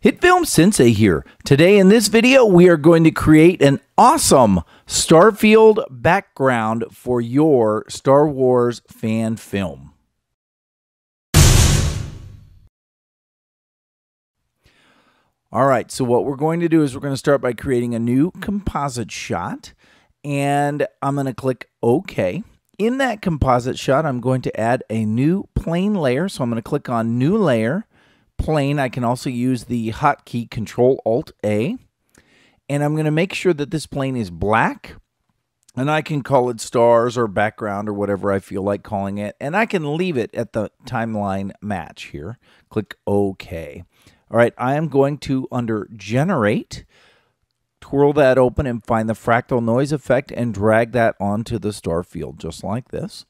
HitFilm Sensei here. Today in this video, we are going to create an awesome Starfield background for your Star Wars fan film. All right, so what we're going to do is we're going to start by creating a new composite shot, and I'm going to click OK. In that composite shot, I'm going to add a new plane layer, so I'm going to click on New Layer, Plane. I can also use the hotkey Control-Alt-A, and I'm going to make sure that this plane is black, and I can call it stars or background or whatever I feel like calling it, and I can leave it at the timeline match here. Click OK. All right, I am going to, under Generate, twirl that open and find the fractal noise effect and drag that onto the star field just like this.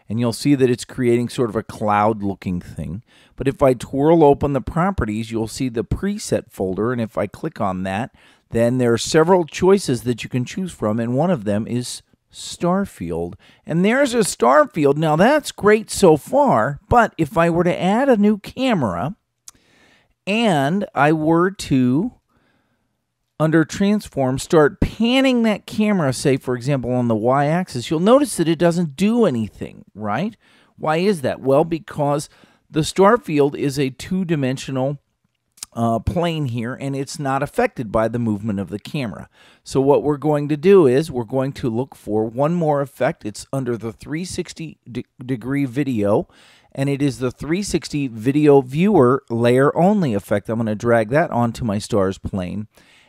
And you'll see that it's creating sort of a cloud-looking thing. But if I twirl open the properties, you'll see the preset folder, and if I click on that, then there are several choices that you can choose from, and one of them is Starfield. And there's a Starfield. Now, that's great so far, but if I were to add a new camera, and I were to, under Transform, start panning that camera, say, for example, on the y-axis, you'll notice that it doesn't do anything, right? Why is that? Well, because the Starfield is a two-dimensional plane here, and it's not affected by the movement of the camera. So what we're going to do is we're going to look for one more effect. It's under the 360-degree video, and it is the 360 video viewer layer only effect. I'm going to drag that onto my stars plane.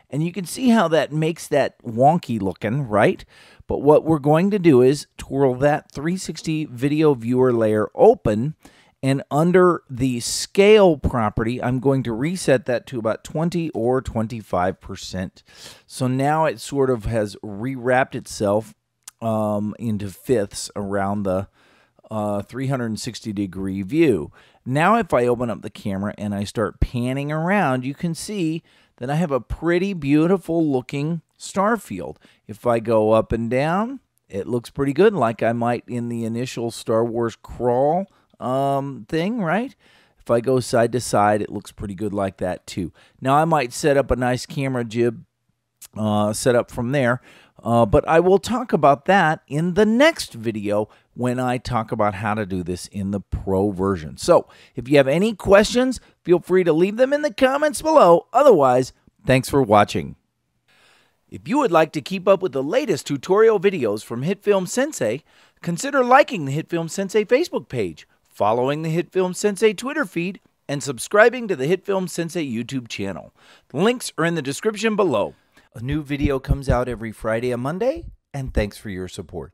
And you can see how that makes that wonky looking, right? But what we're going to do is twirl that 360 video viewer layer open, and under the scale property, I'm going to reset that to about 20 or 25%. So now it sort of has rewrapped itself into fifths around the 360-degree view. Now if I open up the camera and I start panning around, you can see that I have a pretty beautiful looking star field. If I go up and down, it looks pretty good, like I might in the initial Star Wars crawl thing, right? If I go side to side, it looks pretty good like that too. Now I might set up a nice camera jib set up from there, but I will talk about that in the next video when I talk about how to do this in the Pro version. So if you have any questions, feel free to leave them in the comments below. Otherwise, thanks for watching. If you would like to keep up with the latest tutorial videos from HitFilm Sensei, consider liking the HitFilm Sensei Facebook page, following the HitFilm Sensei Twitter feed, and subscribing to the HitFilm Sensei YouTube channel. The links are in the description below. A new video comes out every Friday and Monday, and thanks for your support.